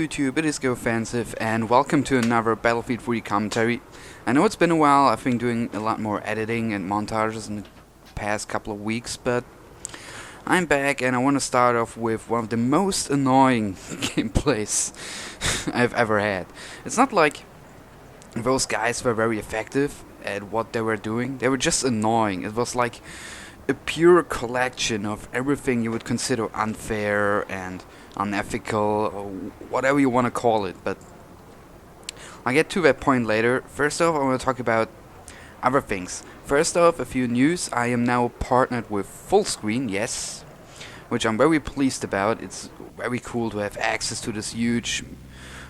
YouTube, it is GoFensive, and welcome to another Battlefield 3 commentary. I know it's been a while. I've been doing a lot more editing and montages in the past couple of weeks, but I'm back and I want to start off with one of the most annoying gameplays I've ever had. It's not like those guys were very effective at what they were doing. They were just annoying. It was like a pure collection of everything you would consider unfair and unethical, or whatever you want to call it, but I'll get to that point later. First off, I want to talk about other things. First off, a few news. I am now partnered with Fullscreen, yes, which I'm very pleased about. It's very cool to have access to this huge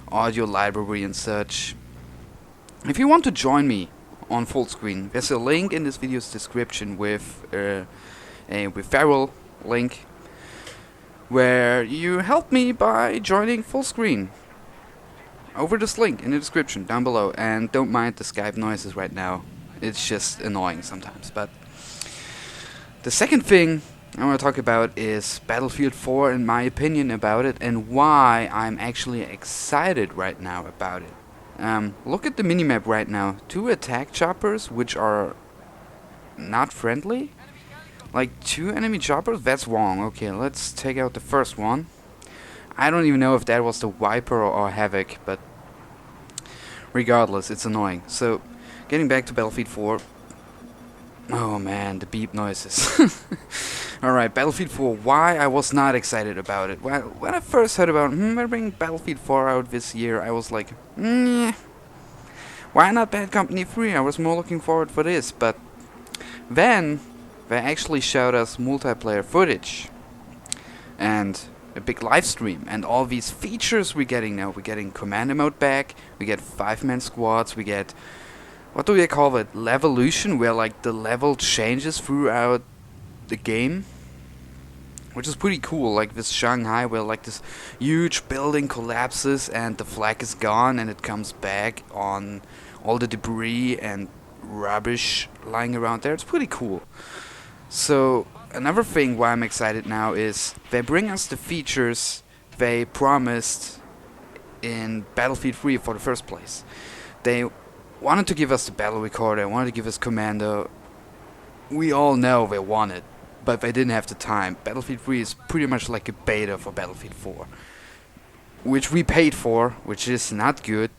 audio library and such. If you want to join me on Fullscreen, there's a link in this video's description with a referral link where you help me by joining Fullscreen over this link in the description down below. And don't mind the Skype noises right now, it's just annoying sometimes. But the second thing I want to talk about is Battlefield 4 and my opinion about it, and why I'm actually excited right now about it. Look at the minimap right now. 2 attack choppers which are not friendly. Like 2 enemy choppers? That's wrong. Okay, let's take out the first one. I don't even know if that was the Viper or Havoc, but regardless, it's annoying. So, getting back to Battlefield 4. Oh man, the beep noises. Alright, Battlefield 4. Why I was not excited about it? Well, when I first heard about they're bringing Battlefield 4 out this year, I was like, why not Bad Company 3? I was more looking forward for this, but then they actually showed us multiplayer footage and a big live stream and all these features we're getting now. We're getting Commander mode back, we get 5-man squads, we get, what do they call it, Levolution, where like the level changes throughout the game, which is pretty cool. Like this Shanghai where like this huge building collapses and the flag is gone and it comes back on all the debris and rubbish lying around there. It's pretty cool. So another thing why I'm excited now is they bring us the features they promised in Battlefield 3 for the first place. They wanted to give us the battle recorder, they wanted to give us Commando. We all know they wanted, but they didn't have the time. Battlefield 3 is pretty much like a beta for Battlefield 4, which we paid for, which is not good.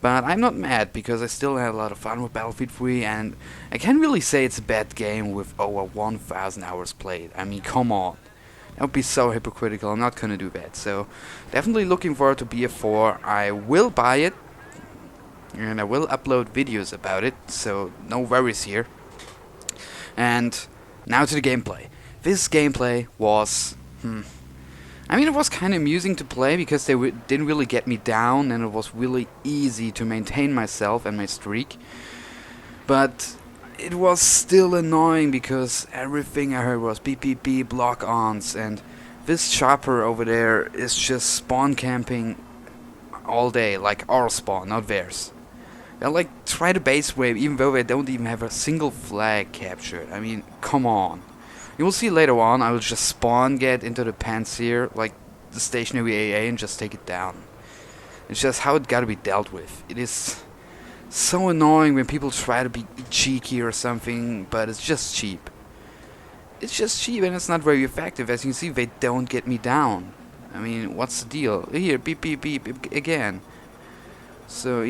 But I'm not mad, because I still had a lot of fun with Battlefield 3, and I can't really say it's a bad game with over 1,000 hours played. I mean, come on. That would be so hypocritical. I'm not gonna do that. So, definitely looking forward to BF4. I will buy it, and I will upload videos about it, so no worries here. And now to the gameplay. This gameplay was, I mean, it was kind of amusing to play because they didn't really get me down, and it was really easy to maintain myself and my streak. But it was still annoying because everything I heard was beep beep beep, lock-ons, and this chopper over there is just spawn camping all day, like our spawn, not theirs. They'll like try to base wave even though they don't even have a single flag captured. I mean, come on. You will see later on, I will just spawn, get into the Panzer, like the stationary AA, and just take it down. It's just how it gotta be dealt with. It is so annoying when people try to be cheeky or something, but it's just cheap. It's just cheap and it's not very effective. As you can see, they don't get me down. I mean, what's the deal? Here, beep beep beep again. So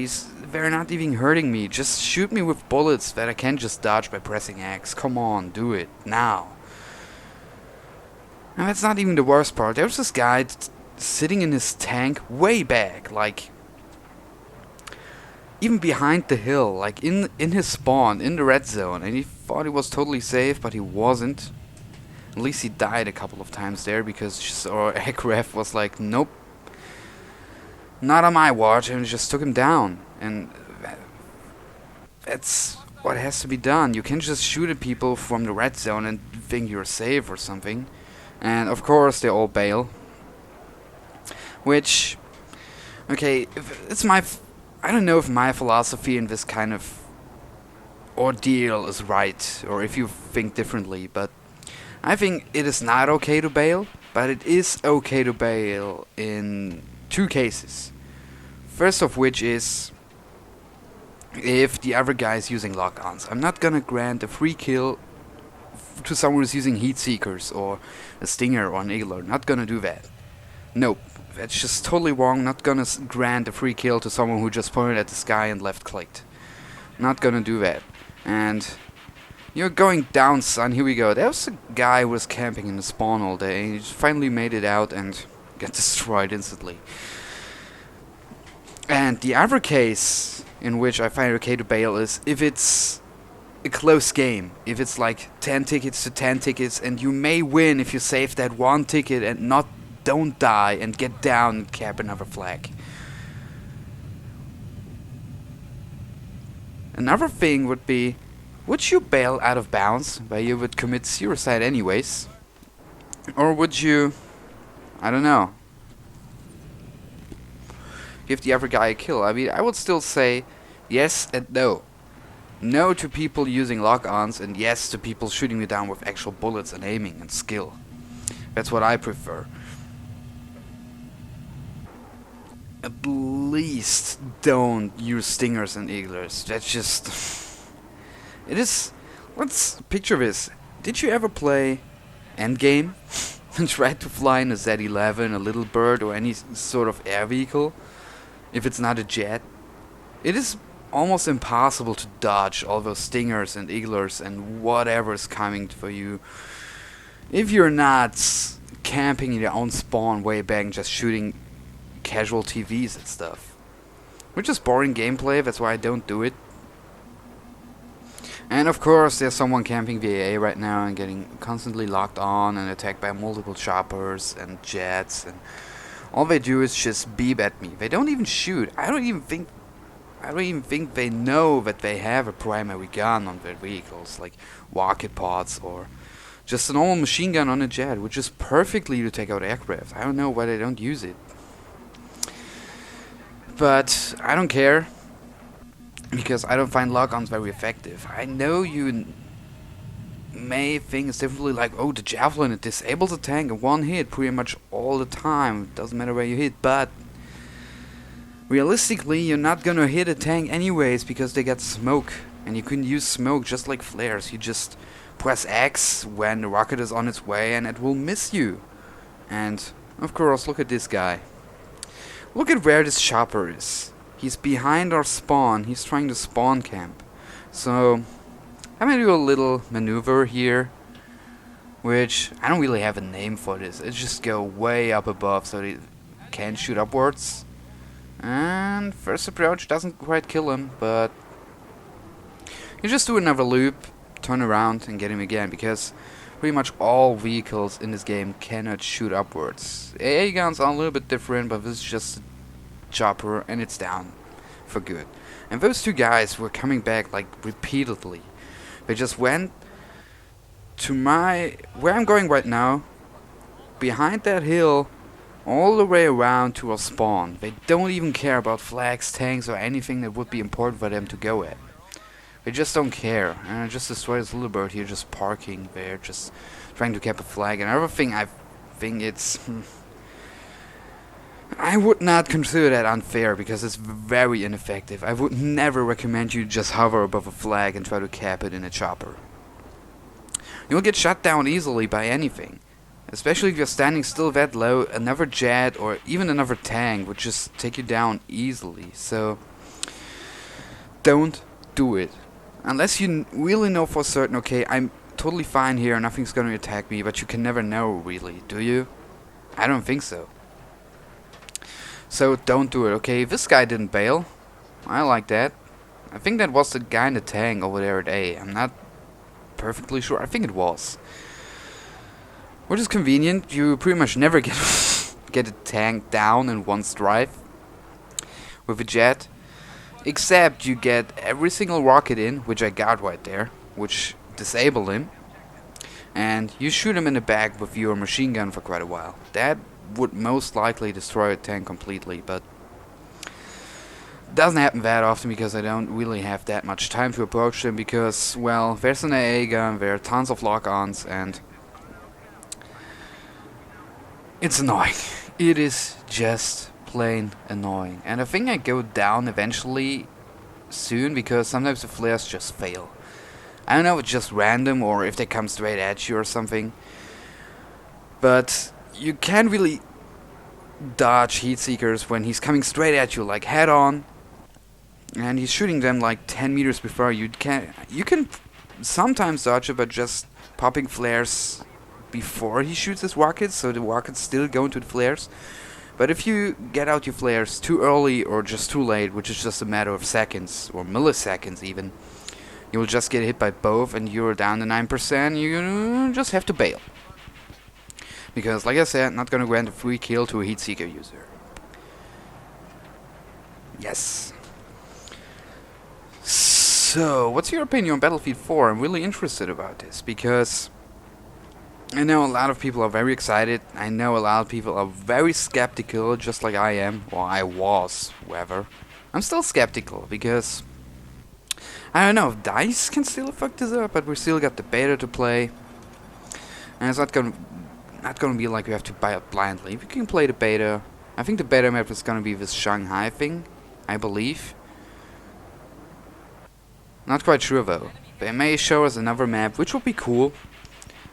they're not even hurting me. Just shoot me with bullets that I can't just dodge by pressing X. Come on, do it now. And that's not even the worst part. There was this guy sitting in his tank way back, like even behind the hill, like in his spawn, in the red zone, and he thought he was totally safe, but he wasn't. At least he died a couple of times there because our aircraft was like, nope, not on my watch, and just took him down. And that's what has to be done. You can't just shoot at people from the red zone and think you're safe or something. And of course they all bail. Which, okay, it's I don't know if my philosophy in this kind of ordeal is right, or if you think differently, but I think it is not okay to bail, but it is okay to bail in two cases. First of which is if the other guy is using lock-ons. I'm not gonna grant a free kill to someone who's using heatseekers or a stinger or an eagler. Not gonna do that. Nope. That's just totally wrong. Not gonna grant a free kill to someone who just pointed at the sky and left clicked. Not gonna do that. And you're going down, son. Here we go. There was a guy who was camping in the spawn all day. He finally made it out and got destroyed instantly. And the other case in which I find it okay to bail is if it's a close game. If it's like 10 tickets to 10 tickets, and you may win if you save that one ticket and don't die and get down and cap another flag. Another thing would be, would you bail out of bounds where you would commit suicide anyways? Or would you, I don't know, give the other guy a kill? I mean, I would still say yes and no. No to people using lock-ons, and yes to people shooting me down with actual bullets and aiming and skill. That's what I prefer. At least don't use stingers and eaglers. That's just... It is... Let's picture this. Did you ever play Endgame and try to fly in a Z-11, a little bird, or any sort of air vehicle? If it's not a jet? It is almost impossible to dodge all those stingers and eaglers and whatever is coming for you if you're not camping in your own spawn way back and just shooting casual TVs and stuff. Which is boring gameplay, that's why I don't do it. And of course there's someone camping VAA right now and getting constantly locked on and attacked by multiple choppers and jets, and all they do is just beep at me. They don't even shoot. I don't even think they know that they have a primary gun on their vehicles, like rocket pods or just a normal machine gun on a jet, which is perfectly to take out aircraft. I don't know why they don't use it. But I don't care, because I don't find lock-ons very effective. I know you may think it's differently, like, oh, the javelin, it disables a tank in one hit pretty much all the time. Doesn't matter where you hit, but realistically, you're not gonna hit a tank anyways because they got smoke, and you can use smoke just like flares. You just press X when the rocket is on its way and it will miss you. And of course, look at this guy. Look at where this chopper is. He's behind our spawn. He's trying to spawn camp. So I'm gonna do a little maneuver here, which I don't really have a name for this. It's just go way up above so they can't shoot upwards. And first approach doesn't quite kill him, but you just do another loop, turn around and get him again, because pretty much all vehicles in this game cannot shoot upwards. AA guns are a little bit different, but this is just a chopper and it's down for good. And those two guys were coming back like repeatedly. They just went to where I'm going right now, behind that hill, all the way around to a spawn. They don't even care about flags, tanks, or anything that would be important for them to go at. They just don't care. And I just destroyed this little bird here just parking there, just trying to cap a flag. And another thing, I think it's... I would not consider that unfair, because it's very ineffective. I would never recommend you just hover above a flag and try to cap it in a chopper. You'll get shot down easily by anything. Especially if you're standing still that low, another jet or even another tank would just take you down easily. So don't do it. Unless you really know for certain, okay, I'm totally fine here, nothing's gonna attack me, but you can never know really, do you? I don't think so. So don't do it, okay? This guy didn't bail. I like that. I think that was the guy in the tank over there at A. I'm not perfectly sure. I think it was. Which is convenient. You pretty much never get a tank down in one strike with a jet, except you get every single rocket in, which I got right there, which disabled him, and you shoot him in the back with your machine gun for quite a while. That would most likely destroy a tank completely, but doesn't happen that often because I don't really have that much time to approach them, because, well, there's an AA gun, there are tons of lock-ons, and it's annoying. It is just plain annoying. And I think I go down eventually soon because sometimes the flares just fail. I don't know if it's just random or if they come straight at you or something. But you can't really dodge heatseekers when he's coming straight at you, like head on. And he's shooting them like 10 meters before you. You can sometimes dodge it by just popping flares before he shoots his rockets, so the rockets still go into the flares. But if you get out your flares too early or just too late, which is just a matter of seconds or milliseconds even, you will just get hit by both and you're down to 9%. You just have to bail. Because, like I said, not gonna grant a free kill to a heatseeker user. Yes. So, what's your opinion on Battlefield 4? I'm really interested about this because I know a lot of people are very excited. I know a lot of people are very skeptical, just like I am. Well, I was, whoever. I'm still skeptical because I don't know if DICE can still fuck this up, but we still got the beta to play, and it's not gonna be like we have to buy it blindly. We can play the beta. I think the beta map is gonna be this Shanghai thing, I believe. Not quite sure though. They may show us another map, which would be cool.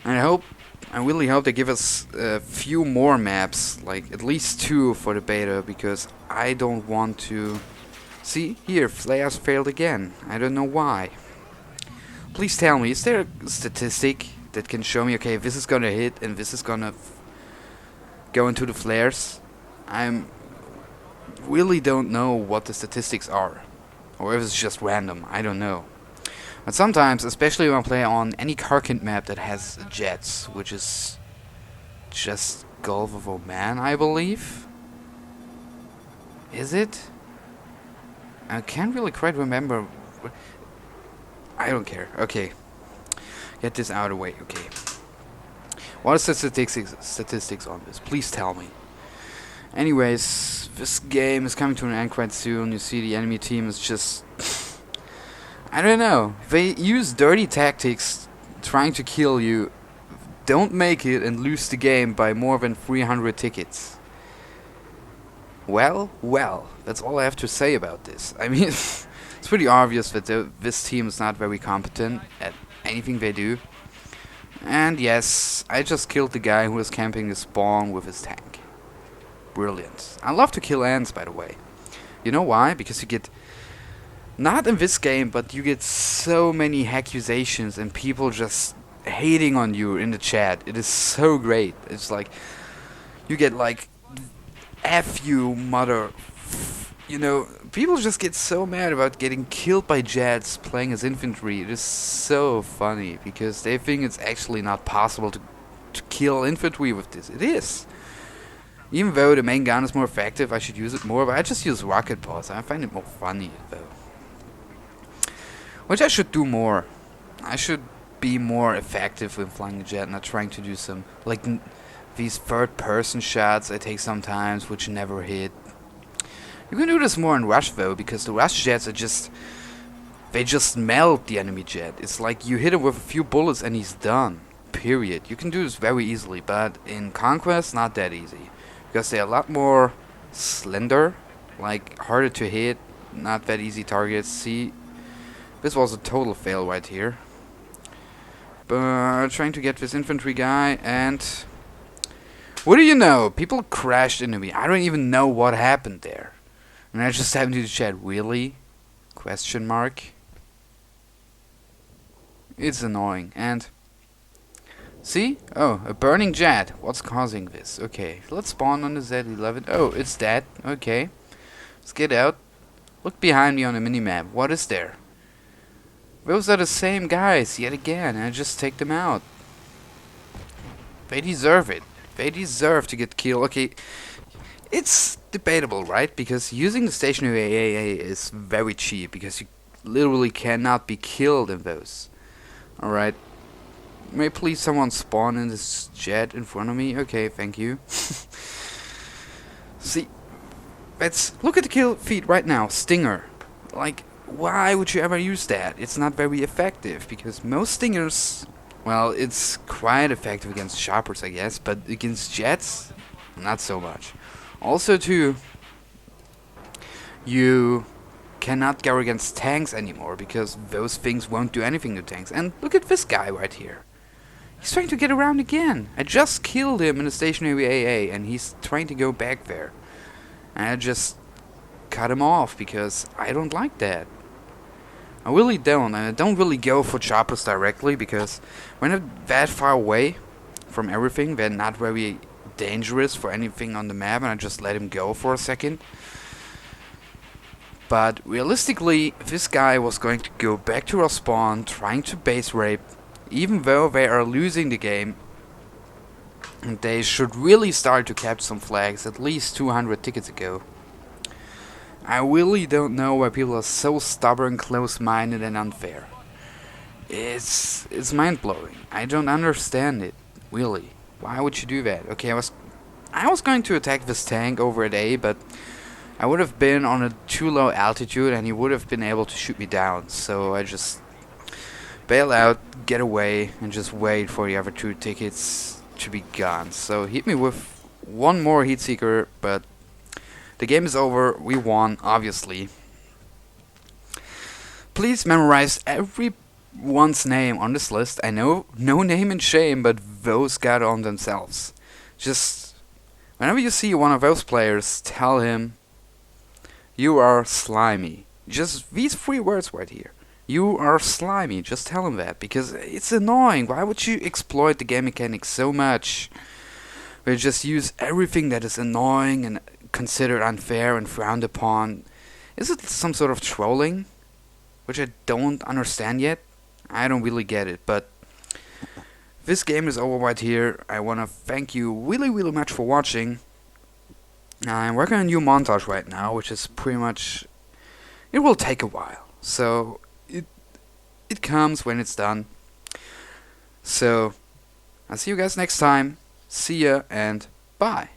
And I really hope they give us a few more maps, like at least 2 for the beta, because I don't want to... See, here, flares failed again. I don't know why. Please tell me, is there a statistic that can show me, okay, this is gonna hit and this is gonna go into the flares? I really don't know what the statistics are. Or if it's just random, I don't know. But sometimes, especially when I play on any Karkand map that has jets, which is just Gulf of Oman, I believe? Is it? I can't really quite remember. I don't care. Okay. Get this out of the way. Okay. What is the statistics on this? Please tell me. Anyways, this game is coming to an end quite soon. You see the enemy team is just... I don't know. They use dirty tactics trying to kill you, don't make it and lose the game by more than 300 tickets. Well, that's all I have to say about this. I mean, it's pretty obvious that this team is not very competent at anything they do. And yes, I just killed the guy who was camping the spawn with his tank. Brilliant. I love to kill ants, by the way. You know why? Because you get... Not in this game, but you get so many accusations and people just hating on you in the chat. It is so great. It's like... You get like... F you, mother... You know, people just get so mad about getting killed by jets playing as infantry. It is so funny, because they think it's actually not possible to kill infantry with this. It is. Even though the main gun is more effective, I should use it more, but I just use rocket balls. I find it more funny, though. Which I should do more. I should be more effective when flying a jet, not trying to do some, like, these third-person shots I take sometimes, which never hit. You can do this more in Rush, though, because the Rush jets are just... They just melt the enemy jet. It's like you hit him with a few bullets and he's done. Period. You can do this very easily, but in Conquest, not that easy. Because they're a lot more slender, like harder to hit, not that easy targets. See, this was a total fail right here. But trying to get this infantry guy, and what do you know? People crashed into me. I don't even know what happened there. And I just happened to chat, really? Question mark. It's annoying. And see? Oh, a burning jet. What's causing this? Okay, let's spawn on the Z11. Oh, it's dead. Okay. Let's get out. Look behind me on the minimap. What is there? Those are the same guys yet again. I just take them out. They deserve it. They deserve to get killed. Okay. It's debatable, right? Because using the stationary AAA is very cheap, because you literally cannot be killed in those. Alright. May please someone spawn in this jet in front of me? Okay, thank you. See, let's look at the kill feed right now. Stinger. Like, why would you ever use that? It's not very effective, because most Stingers, well, it's quite effective against choppers, I guess, but against jets, not so much. Also, too, You cannot go against tanks anymore because those things won't do anything to tanks. And look at this guy right here. He's trying to get around again. I just killed him in a stationary AA and he's trying to go back there. And I just cut him off because I don't like that. I really don't, and I don't really go for choppers directly because when they're that far away from everything, they're not very dangerous for anything on the map, and I just let him go for a second. But realistically, this guy was going to go back to our spawn, trying to base rape, even though they are losing the game. And they should really start to capture some flags at least 200 tickets ago. I really don't know why people are so stubborn, close-minded and unfair. It's mind-blowing. I don't understand it, really. Why would you do that? Okay, I was going to attack this tank over at A, but I would have been on a too low altitude and he would have been able to shoot me down. So I just bail out, get away, and just wait for the other 2 tickets to be gone. So hit me with one more heatseeker, but the game is over. We won, obviously. Please memorize everyone's name on this list. I know no name and shame, but those got on themselves. Just whenever you see one of those players, tell him you are slimy. Just these 3 words right here. You are slimy. Just tell him that because it's annoying. Why would you exploit the game mechanics so much? We just use everything that is annoying and considered unfair and frowned upon. Is it some sort of trolling? Which I don't understand yet. I don't really get it, but this game is over right here. I wanna thank you really much for watching. I'm working on a new montage right now, which is pretty much... it will take a while. So, it comes when it's done. So, I'll see you guys next time. See ya and bye.